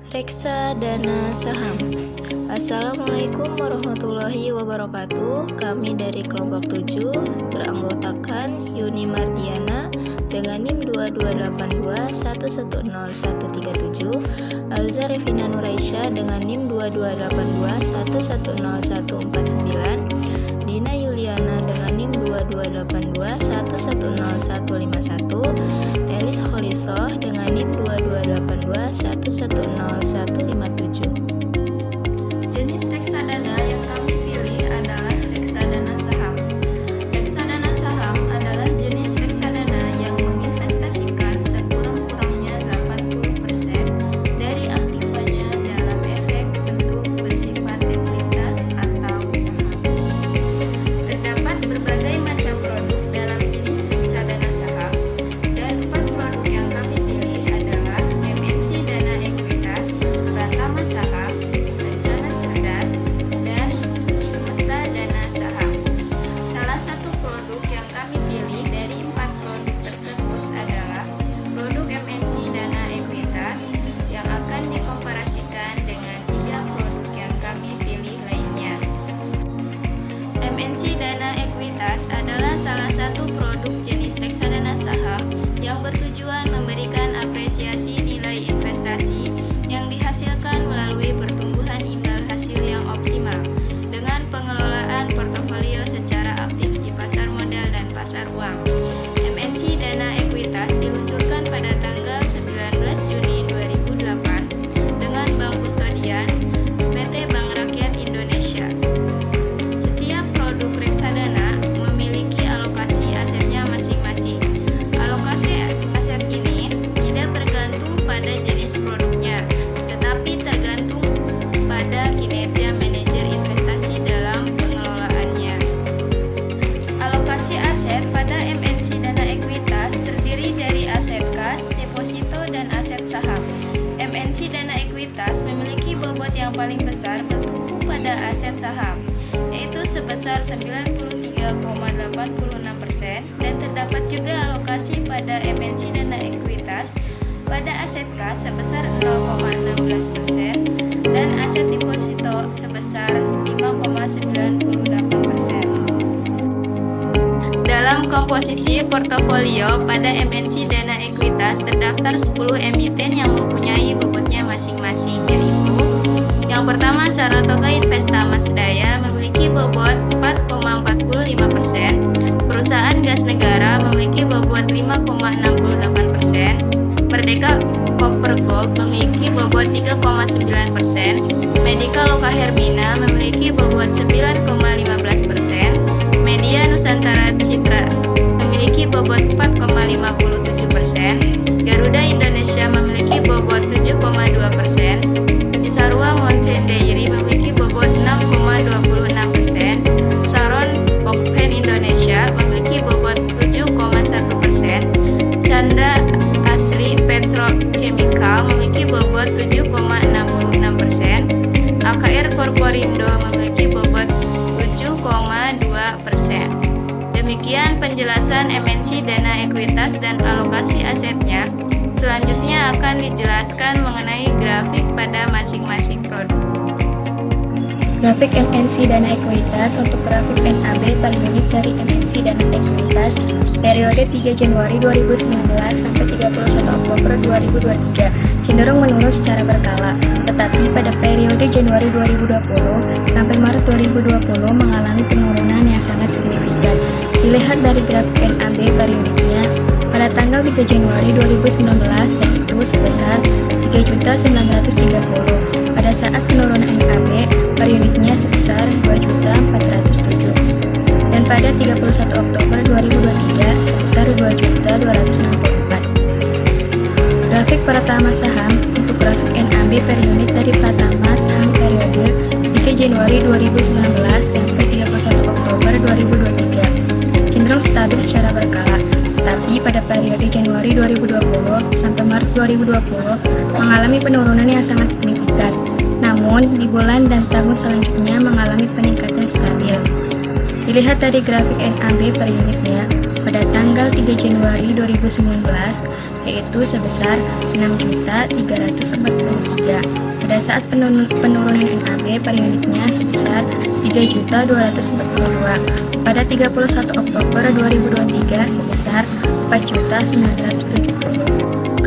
Reksadana saham. Assalamualaikum warahmatullahi wabarakatuh. Kami dari kelompok 7 beranggotakan Yuni Mardiana dengan NIM 2282110137, Alza Revina Nuraisyah dengan NIM 2282110149, Dina Yuliana dengan NIM 2282110151, Elis Kholisoh dengan NIM 2282110157. Jenis reksadana yang kami pilih adalah reksadana saham. Reksadana saham adalah jenis reksadana yang menginvestasikan sekurang-kurangnya 80% dari aktifanya dalam efek bentuk bersifat ekuitas atau saham. Terdapat berbagai macam produk dalam jenis reksadana saham, dan 4 produk yang kami pilih adalah MNC Dana Ekuitas, Pratama Saham, Rencana Cerdas, dan Semesta Dana Saham. Salah satu produk yang kami pilih dari 4 produk tersebut adalah produk MNC Dana Ekuitas yang akan dikomparasikan dengan 3 produk yang kami pilih lainnya. MNC Dana Ekuitas adalah salah satu produk jenis reksadana saham yang bertujuan memberikan apresiasi nilai investasi yang dihasilkan melalui pertumbuhan imbal hasil yang optimal dengan pengelolaan portofolio secara aktif di pasar modal dan pasar uang. MNC Dana Ekuitas diluncurkan pada tanggal 19 Juni 2008 dengan bank kustodian PT Bank Rakyat Indonesia. Setiap produk reksadana memiliki alokasi asetnya masing-masing. Alokasi aset ini tidak bergantung pada jenis produknya, tetapi tergantung pada kinerja manajer investasi dalam pengelolaannya. Alokasi aset pada MNC Dana Ekuitas terdiri dari aset kas, deposito, dan aset saham. MNC Dana Ekuitas memiliki bobot yang paling besar bertumpu pada aset saham, yaitu sebesar 93,86%, dan terdapat juga alokasi pada MNC Dana Ekuitas pada aset kas sebesar 0,16% dan aset deposito sebesar 5,98%. Dalam komposisi portofolio pada MNC Dana Ekuitas terdaftar 10 emiten yang mempunyai bobotnya masing-masing, yaitu yang pertama Saratoga Investa Masdaya memiliki bobot 4,45%, Perusahaan Gas Negara memiliki bobot 5,68%, Merdeka Copper Gold memiliki bobot 3,9%, Medika Loka Herbina memiliki bobot 9,15%, Media Nusantara Citra memiliki bobot 4,57%, Garuda Indonesia memiliki bobot 7,2%, Cisarua Mountain Dairy memiliki bobot 6,26%, Saron Pokpen Indonesia memiliki bobot 7,1%, Chandra Asri Petrochemical memiliki bobot 7,66%, AKR Korporindo memiliki bobot 7,2%. Demikian penjelasan MNC Dana Ekuitas dan alokasi asetnya. Selanjutnya akan dijelaskan mengenai grafik pada masing-masing produk. Grafik MNC Dana Ekuitas. Untuk grafik NAB per unit dari MNC Dana Ekuitas periode 3 Januari 2019 sampai 31 Oktober 2023 cenderung menurun secara berkala, tetapi pada periode Januari 2020 sampai Maret 2020 mengalami penurunan yang sangat signifikan. Dilihat dari grafik NAB per unitnya, pada tanggal 3 Januari 2019 yaitu sebesar 3.930. Pada saat penurunan NAB per unitnya sebesar 2.407. Dan pada 31 Oktober 2023 sebesar 2.264. Grafik Pratama Saham. Untuk grafik NAB per unit dari Pratama Saham periode 3 Januari 2019 sampai 31 Oktober 2023 cenderung stabil secara berkala, tapi pada periode Januari 2020 sampai Maret 2020 mengalami penurunan yang sangat signifikan. Namun, di bulan dan tahun selanjutnya mengalami peningkatan stabil. Dilihat dari grafik NAB per unitnya, pada tanggal 3 Januari 2019 yaitu sebesar 6.343. Pada saat penurunan NAB per unitnya sebesar 3.242. Pada 31 Oktober 2023 sebesar 4.970.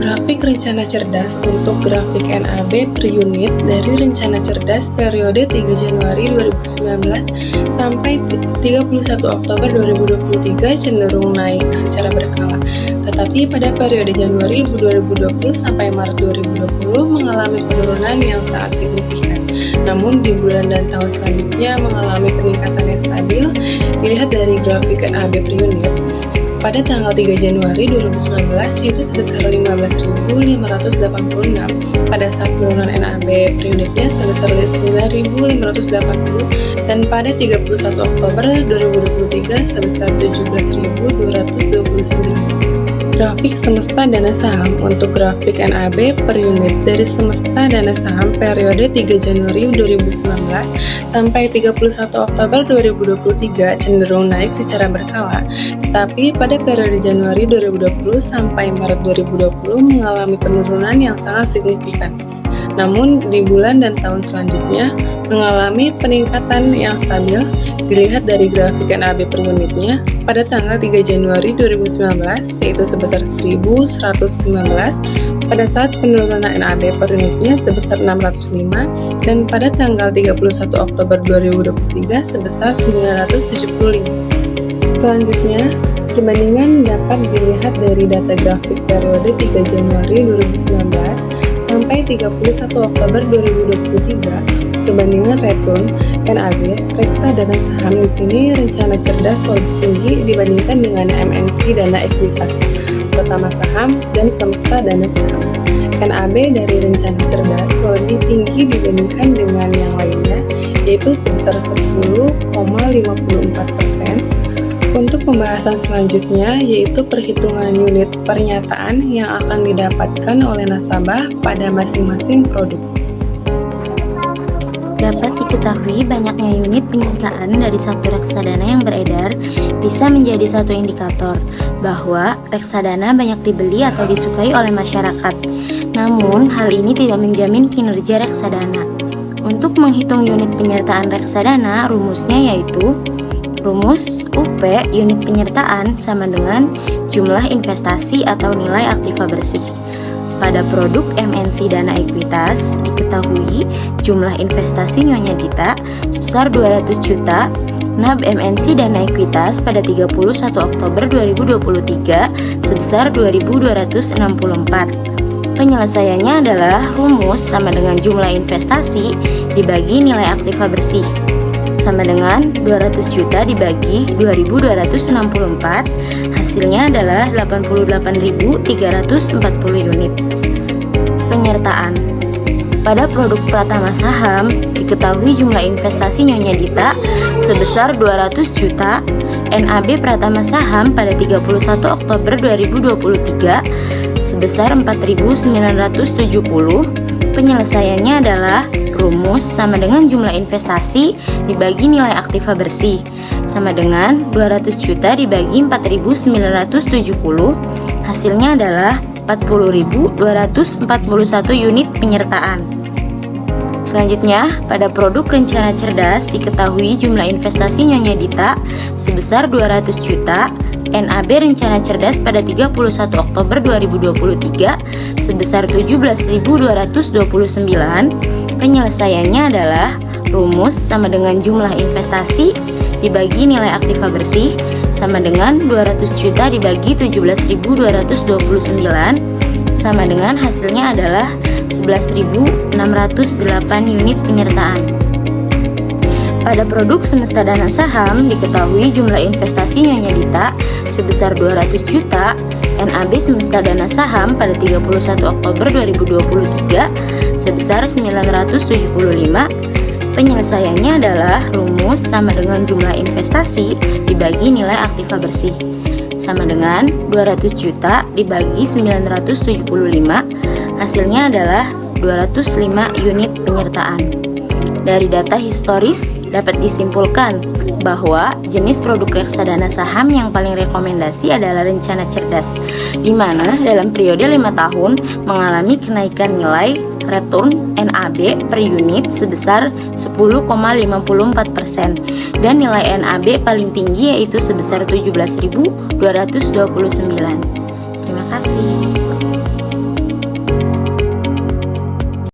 Grafik rencana cerdas untuk grafik NAB per unit dari rencana cerdas periode 3 Januari 2019 sampai 31 Oktober 2023 cenderung naik secara berkala. Tetapi pada periode Januari 2020 sampai Maret 2020 mengalami penurunan yang sangat signifikan. Namun di bulan dan tahun selanjutnya mengalami peningkatan yang stabil dilihat dari grafik NAB per unit. Pada tanggal 3 Januari 2019 yaitu sebesar 15.586 pada saat penurunan NAB per unitnya sebesar 9.580 dan pada 31 Oktober 2023 sebesar 17.229. Grafik semesta dana saham untuk grafik NAB per unit dari semesta dana saham periode 3 Januari 2019 sampai 31 Oktober 2023 cenderung naik secara berkala, tapi pada periode Januari 2020 sampai Maret 2020 mengalami penurunan yang sangat signifikan. Namun di bulan dan tahun selanjutnya mengalami peningkatan yang stabil dilihat dari grafik NAB per unitnya pada tanggal 3 Januari 2019 yaitu sebesar 1.119 pada saat penurunan NAB per unitnya sebesar 605 dan pada tanggal 31 Oktober 2023 sebesar 975. Selanjutnya, perbandingan dapat dilihat dari data grafik periode 3 Januari 2019 sampai 31 Oktober 2023. Perbandingan return NAB, reksadana saham di sini rencana cerdas lebih tinggi dibandingkan dengan MNC dana ekuitas, pertama saham, dan semesta dana saham. NAB dari rencana cerdas lebih tinggi dibandingkan dengan yang lainnya, yaitu sebesar 10,54%. Untuk pembahasan selanjutnya yaitu perhitungan unit pernyataan yang akan didapatkan oleh nasabah pada masing-masing produk. Dapat diketahui banyaknya unit penyertaan dari satu reksadana yang beredar bisa menjadi satu indikator bahwa reksadana banyak dibeli atau disukai oleh masyarakat. Namun, hal ini tidak menjamin kinerja reksadana. Untuk menghitung unit penyertaan reksadana, rumusnya yaitu rumus UP unit penyertaan sama dengan jumlah investasi atau nilai aktiva bersih. Pada produk MNC dana ekuitas, diketahui jumlah investasi Nyonya Dita sebesar 200 juta, NAB MNC dana ekuitas pada 31 Oktober 2023 sebesar 2.264. Penyelesaiannya adalah rumus sama dengan jumlah investasi dibagi nilai aktiva bersih, sama dengan 200 juta dibagi 2.264, hasilnya adalah 88.340 unit. Penyertaan. Pada produk pratama saham, diketahui jumlah investasi Nyonya Dita sebesar 200 juta, NAB pratama saham pada 31 Oktober 2023 sebesar 4.970. Penyelesaiannya adalah rumus sama dengan jumlah investasi dibagi nilai aktiva bersih, sama dengan 200 juta dibagi 4.970, hasilnya adalah 40.241 unit penyertaan. Selanjutnya, pada produk rencana cerdas diketahui jumlah investasi Nyonya Dita sebesar 200 juta, NAB rencana cerdas pada 31 Oktober 2023 sebesar 17.229. Penyelesaiannya adalah rumus sama dengan jumlah investasi dibagi nilai aktiva bersih sama dengan 200 juta dibagi 17.229 sama dengan hasilnya adalah 11.608 unit penyertaan. Pada produk semesta dana saham diketahui jumlah investasi Nyonya Dita sebesar 200 juta, NAB semesta dana saham pada 31 Oktober 2023 sebesar 975. Penyelesaiannya adalah rumus sama dengan jumlah investasi dibagi nilai aktiva bersih, sama dengan 200 juta dibagi 975, hasilnya adalah 205 unit penyertaan. Dari data historis dapat disimpulkan bahwa jenis produk reksadana saham yang paling rekomendasi adalah rencana cerdas, di mana dalam periode 5 tahun mengalami kenaikan nilai return NAB per unit sebesar 10,54% dan nilai NAB paling tinggi yaitu sebesar 17.229. Terima kasih.